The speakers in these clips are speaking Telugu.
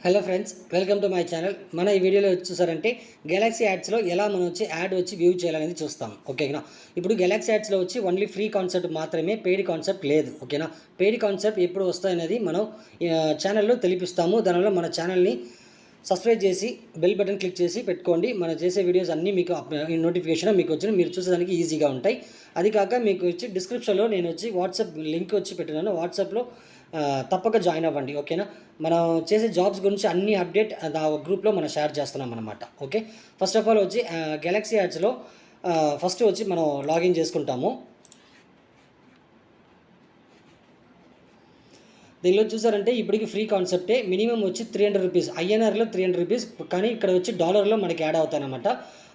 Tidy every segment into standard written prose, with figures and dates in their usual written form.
Hello friends, welcome to my channel. మన ఈ వీడియోలో చూసారంటే గెలాక్సీ యాడ్స్లో ఎలా మనం యాడ్ వ్యూ చేయాలనేది చూస్తాం. ఓకేనా. ఇప్పుడు గెలాక్సీ యాడ్స్లో ఓన్లీ ఫ్రీ కాన్సెప్ట్ మాత్రమే, పెయిడ్ కాన్సెప్ట్ లేదు. ఓకేనా. పెయిడ్ కాన్సెప్ట్ ఎప్పుడు వస్తాయనేది మనం ఛానల్లో తెలిపిస్తాము. దానివల్ల మన ఛానల్ని సబ్స్క్రైబ్ చేసి బెల్ బటన్ క్లిక్ చేసి పెట్టుకోండి. మనం చేసే వీడియోస్ అన్నీ మీకు నోటిఫికేషన్ మీకు మీరు చూసేదానికి ఈజీగా ఉంటాయి. అది కాక మీకు డిస్క్రిప్షన్లో నేను వాట్సాప్ లింక్ పెట్టినాను. వాట్సాప్లో తప్పక జాయిన్ అవ్వండి. ఓకేనా. మనం చేసే జాబ్స్ గురించి అన్ని అప్డేట్ ఆ గ్రూప్లో మనం షేర్ చేస్తున్నాం అనమాట. Okay. First of all galaxy యాడ్స్లో ఫస్ట్ మనం లాగిన్ చేసుకుంటాము. దీనిలో చూసారంటే ఇప్పటికి ఫ్రీ కాన్సెప్టే. మినిమం 300 రూపీస్, ఐఎన్ఆర్లో 300 రూపీస్, కానీ ఇక్కడ డాలర్లో మనకి యాడ్ అవుతాయి అనమాట.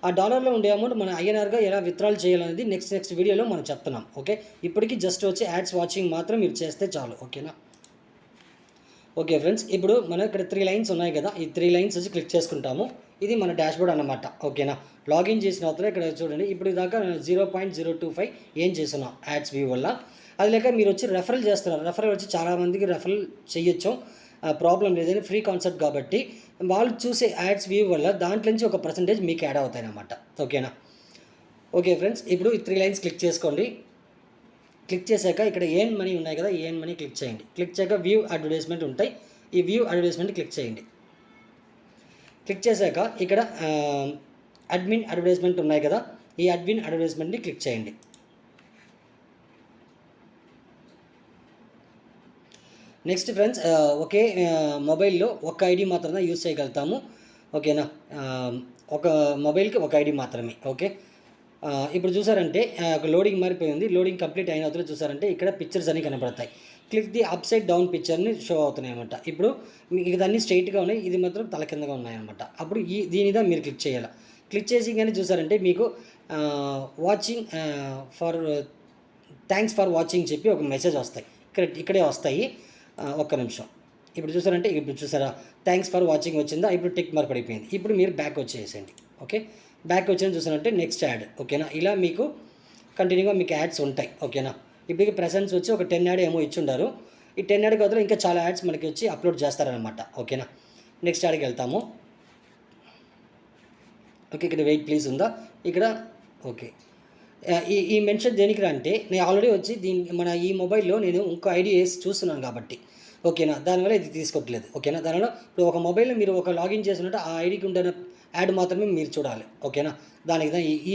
ఆ డాలర్లో ఉండే అమౌంట్ మన ఐఎన్ఆర్గా ఎలా విత్డ్రాల్ చేయాలనేది నెక్స్ట్ వీడియోలో మనం చెప్తున్నాం. ఓకే. ఇప్పటికి జస్ట్ యాడ్స్ వాచింగ్ మాత్రం మీరు చేస్తే చాలు. ఓకేనా. ఓకే ఫ్రెండ్స్, ఇప్పుడు మనం ఇక్కడ 3 లైన్స్ ఉన్నాయి కదా, ఈ 3 లైన్స్ క్లిక్ చేసుకుంటాము. ఇది మన డాష్బోర్డ్ అన్నమాట. ఓకేనా. లాగిన్ చేసిన తర్వాత ఇక్కడ చూడండి, ఇప్పుడు దాకా 0.025 ఏం చేస్తున్నాం యాడ్స్ వ్యూ వల్ల. అది లేక మీరు రెఫరల్ చేస్తున్నారు. రెఫరల్ చాలామందికి రెఫరల్ చేయొచ్చు, ప్రాబ్లం లేదని, ఫ్రీ కాన్సెప్ట్ కాబట్టి వాళ్ళు చూసే యాడ్స్ వ్యూ వల్ల దాంట్లో నుంచి ఒక పర్సంటేజ్ మీకు యాడ్ అవుతాయి అన్నమాట. ఓకేనా. ఓకే ఫ్రెండ్స్, ఇప్పుడు ఈ 3 లైన్స్ క్లిక్ చేసుకోండి. క్లిక్ చేశాక ఇక్కడ ఏన్ మనీ ఉన్నాయి కదా, ఏన్ మనీ క్లిక్ చేయండి. క్లిక్ చేయక వ్యూ అడ్వర్టైజ్మెంట్ ఉంటాయి. ఈ వ్యూ అడ్వర్టైజ్మెంట్ క్లిక్ చేయండి. క్లిక్ చేశాక ఇక్కడ అడ్మిన్ అడ్వర్టైజ్మెంట్ ఉన్నాయి కదా, ఈ అడ్మిన్ అడ్వర్టైజ్మెంట్ని క్లిక్ చేయండి. నెక్స్ట్ ఫ్రెండ్స్, ఒకే మొబైల్లో ఒక ఐడి మాత్రమే యూజ్ చేయగలుగుతాము. ఓకేనా. ఒక మొబైల్కి ఒక ఐడి మాత్రమే. ఓకే. ఇప్పుడు చూసారంటే లోడింగ్ మారిపోయింది. లోడింగ్ కంప్లీట్ అయిన తర్వాత చూసారంటే ఇక్కడ పిక్చర్స్ అన్నీ కనపడతాయి. Click the upside down పిక్చర్ని షో అవుతున్నాయి అనమాట. ఇప్పుడు మీకు ఇదన్నీ స్ట్రైట్గా ఉన్నాయి, ఇది మాత్రం తల కిందగా ఉన్నాయన్నమాట. అప్పుడు దీని మీద మీరు క్లిక్ చేయాలి. క్లిక్ చేసి కానీ చూసారంటే మీకు watching for thanks for watching చెప్పి ఒక మెసేజ్ వస్తాయి. ఇక్కడే వస్తాయి. ఒక్క నిమిషం. ఇప్పుడు చూసారంటే ఇప్పుడు చూసారా, థ్యాంక్స్ ఫర్ వాచింగ్ వచ్చిందా. ఇప్పుడు టిక్ మార్క్ పడిపోయింది. ఇప్పుడు మీరు బ్యాక్ వచ్చేసేయండి. ఓకే. బ్యాక్ వచ్చిన చూసారంటే నెక్స్ట్ యాడ్. ఓకేనా. ఇలా మీకు కంటిన్యూగా మీకు యాడ్స్ ఉంటాయి. ఓకేనా. ఇప్పటికి ప్రెసెన్స్ ఒక 10 యాడ్ ఏమో ఇచ్చుండారు. ఈ 10 యాడ్ కాదు, ఇంకా చాలా యాడ్స్ మనకి అప్లోడ్ చేస్తారనమాట. ఓకేనా. నెక్స్ట్ యాడ్కి వెళ్తాము. ఓకే. ఇక్కడ వెయిట్ ప్లీజ్ ఉందా ఇక్కడ. ఓకే. ఈ మెన్షన్ దేనికి అంటే నేను ఆల్రెడీ మన ఈ మొబైల్లో నేను ఇంకో ఐడి వేసి చూస్తున్నాను కాబట్టి. ఓకేనా. దానివల్ల ఇది తీసుకోవట్లేదు. ఓకేనా. దానివల్ల ఇప్పుడు ఒక మొబైల్లో మీరు లాగిన్ చేసినట్టు ఆ ఐడికి ఉండే యాడ్ మాత్రమే మీరు చూడాలి. ఓకేనా. దానికి ఈ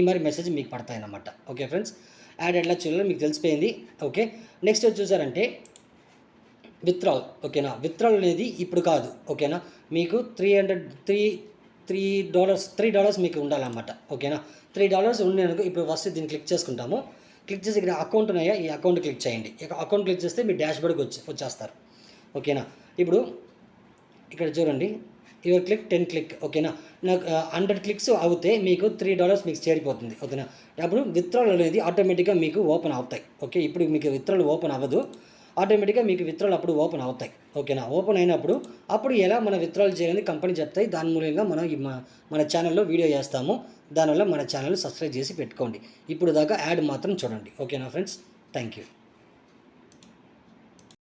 మరి మెసేజ్ మీకు పడతాయన్నమాట. ఓకే ఫ్రెండ్స్, యాడ్ ఎట్లా చూడాలో మీకు తెలిసిపోయింది. ఓకే. నెక్స్ట్ చూసారంటే విత్డ్రాల్. ఓకేనా. విత్డ్రాల్ అనేది ఇప్పుడు కాదు. ఓకేనా. మీకు $3 మీకు ఉండాలన్నమాట. ఓకేనా. $3 ఉండేందుకు ఇప్పుడు ఫస్ట్ దీన్ని క్లిక్ చేసుకుంటాము. క్లిక్ చేసి ఇక్కడ అకౌంట్ ఉన్నాయా, ఈ అకౌంట్ క్లిక్ చేయండి. ఇక అకౌంట్ క్లిక్ చేస్తే మీ డాష్బోర్డ్కి వచ్చేస్తారు. ఓకేనా. ఇప్పుడు ఇక్కడ చూడండి, యువర్ క్లిక్ 10 క్లిక్. ఓకేనా. నాకు 100 క్లిక్స్ అవుతే మీకు $3 మీకు చేరిపోతుంది. ఓకేనా. అప్పుడు విత్డ్రాల్ అనేది ఆటోమేటిక్గా మీకు ఓపెన్ అవుతాయి. ఓకే. ఇప్పుడు మీకు విత్డ్రాల్ ఓపెన్ అవ్వదు, ఆటోమేటిక్గా మీకు విత్డ్రాల్ అప్పుడు ఓపెన్ అవుతాయి. ఓకేనా. ఓపెన్ అయినప్పుడు అప్పుడు ఎలా మన విత్డ్రాల్ చేయాలని కంపెనీ చెప్తాయి. దాని మూలంగా మనం మన ఛానల్లో వీడియో చేస్తాము. దానివల్ల మన ఛానల్ సబ్స్క్రైబ్ చేసి పెట్టుకోండి. ఇప్పుడు దాకా యాడ్ మాత్రం చూడండి. ఓకేనా ఫ్రెండ్స్, థ్యాంక్ యూ.